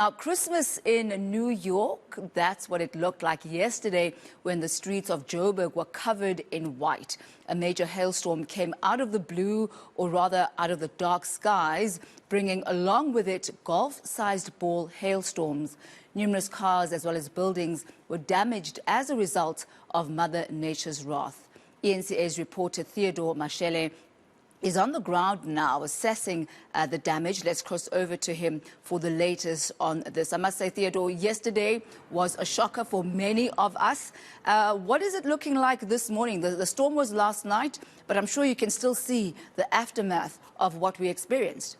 Now, Christmas in New York, that's what it looked like yesterday when the streets of Joburg were covered in white. A major hailstorm came out of the blue, or rather out of the dark skies, bringing along with it golf-sized ball hailstorms. Numerous cars as well as buildings were damaged as a result of Mother Nature's wrath. eNCA's reporter Theodore Mashele is on the ground now assessing the damage. Let's cross over to him for the latest on this. I must say, Theodore, yesterday was a shocker for many of us. What is it looking like this morning? The storm was last night, but I'm sure you can still see the aftermath of what we experienced.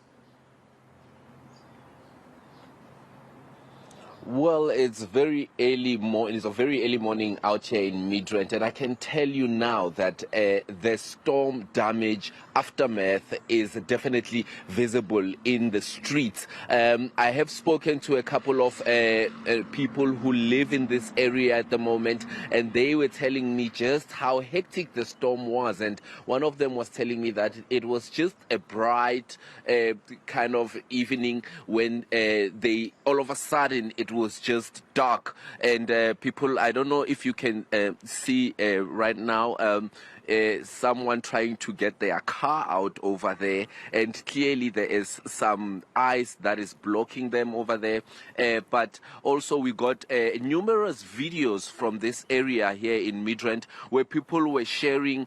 Well, it's very early it's a very early morning out here in Midrand, and I can tell you now that the storm damage aftermath is definitely visible in the streets. I have spoken to a couple of people who live in this area at the moment, and they were telling me just how hectic the storm was. And one of them was telling me that it was just a bright kind of evening when they all of a sudden it was just dark, and people, I don't know if you can see right now someone trying to get their car out over there, and clearly there is some ice that is blocking them over there, but also we got numerous videos from this area here in Midrand where people were sharing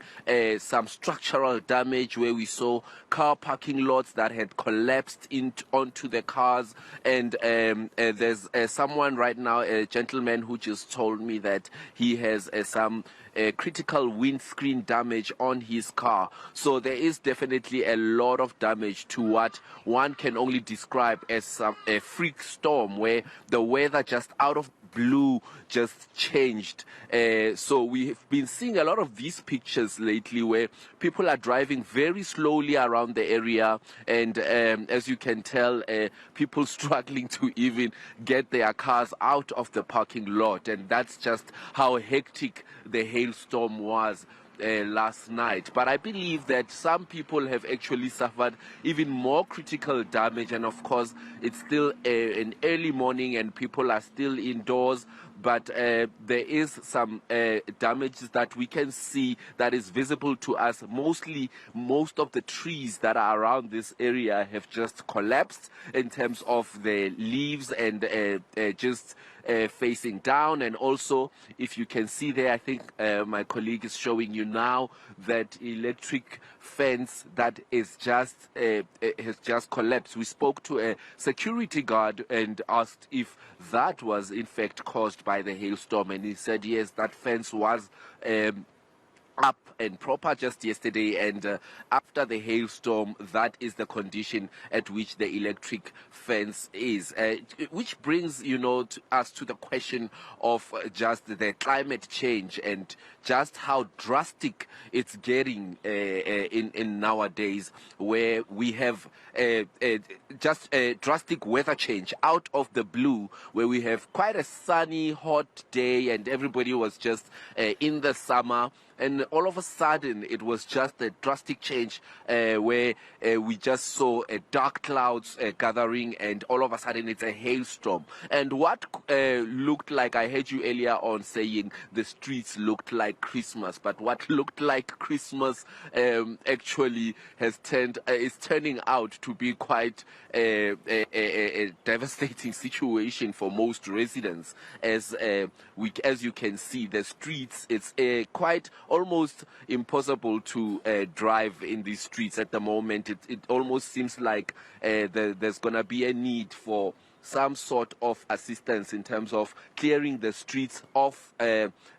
some structural damage, where we saw car parking lots that had collapsed onto the cars, and there's someone right now, a gentleman, who just told me that he has some critical windscreen damage on his car. So there is definitely a lot of damage to what one can only describe as a freak storm, where the weather just out of blue just changed. So we've been seeing a lot of these pictures lately where people are driving very slowly around the area, and as you can tell, people struggling to even get their cars out of the parking lot, and that's just how hectic the hailstorm was last night. But I believe that some people have actually suffered even more critical damage, and of course it's still an early morning and people are still indoors, but there is some damages that we can see that is visible to us. Most of the trees that are around this area have just collapsed in terms of the leaves and just facing down. And also, if you can see there, I think my colleague is showing you now that electric fence that is just has just collapsed. We spoke to a security guard and asked if that was in fact caused by the hailstorm, and he said yes, that fence was up and proper just yesterday, and after the hailstorm, that is the condition at which the electric fence is, which brings to us to the question of just the climate change and just how drastic it's getting in nowadays, where we have just a drastic weather change out of the blue, where we have quite a sunny, hot day and everybody was just in the summer. And all of a sudden, it was just a drastic change where we just saw dark clouds gathering, and all of a sudden it's a hailstorm. And what looked like, I heard you earlier on saying the streets looked like Christmas, but what looked like Christmas actually is turning out to be quite a devastating situation for most residents. As you can see, the streets, it's quite almost impossible to drive in these streets at the moment. It almost seems like there's going to be a need for some sort of assistance in terms of clearing the streets of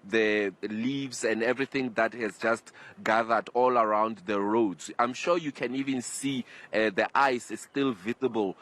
the leaves and everything that has just gathered all around the roads. I'm sure you can even see the ice is still visible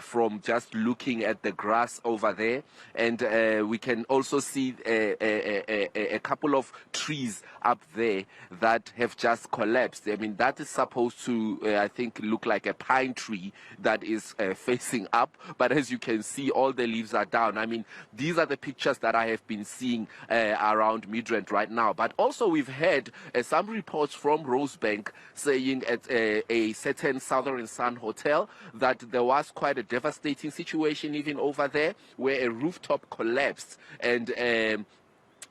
from just looking at the grass over there, and we can also see a couple of trees up there that have just collapsed. I mean, that is supposed to I think look like a pine tree that is facing up, but as you can see all the leaves are down. I mean, these are the pictures that I have been seeing around Midrand right now. But also we've had some reports from Rosebank saying at a certain Southern Sun hotel that there was quite a devastating situation even over there, where a rooftop collapsed, and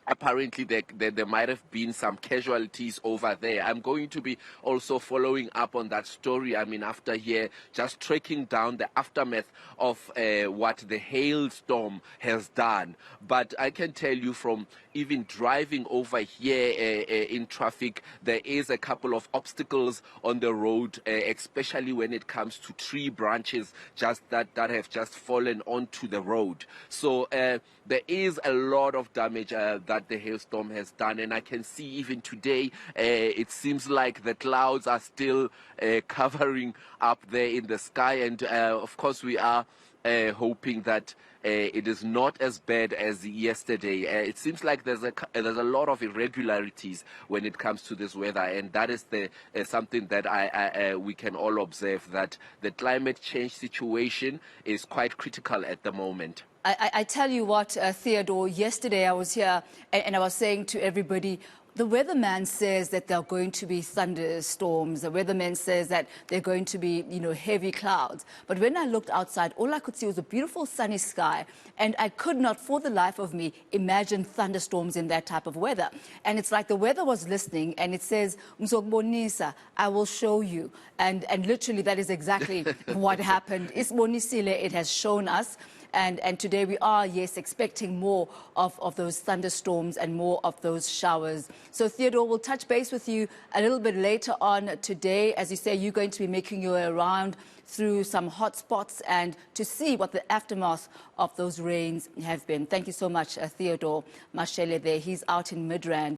apparently there might have been some casualties over there. I'm going to be also following up on that story. I mean, after here, just tracking down the aftermath of what the hailstorm has done. But I can tell you from even driving over here in traffic, there is a couple of obstacles on the road, especially when it comes to tree branches that have just fallen onto the road. So there is a lot of damage that the hailstorm has done, and I can see even today it seems like the clouds are still covering up there in the sky, and of course we are hoping that it is not as bad as yesterday. It seems like there's a lot of irregularities when it comes to this weather, and that is something that we can all observe, that the climate change situation is quite critical at the moment. I tell you what, Theodore, yesterday I was here and I was saying to everybody, the weatherman says that there are going to be thunderstorms. The weatherman says that there are going to be, heavy clouds. But when I looked outside, all I could see was a beautiful sunny sky. And I could not, for the life of me, imagine thunderstorms in that type of weather. And it's like the weather was listening, and it says, "Mzokubonisa, I will show you." And literally that is exactly what happened. Isbonisile, it has shown us. And today we are, yes, expecting more of those thunderstorms and more of those showers. So, Theodore, we'll touch base with you a little bit later on today. As you say, you're going to be making your way around through some hot spots and to see what the aftermath of those rains have been. Thank you so much, Theodore Mashele there. He's out in Midrand.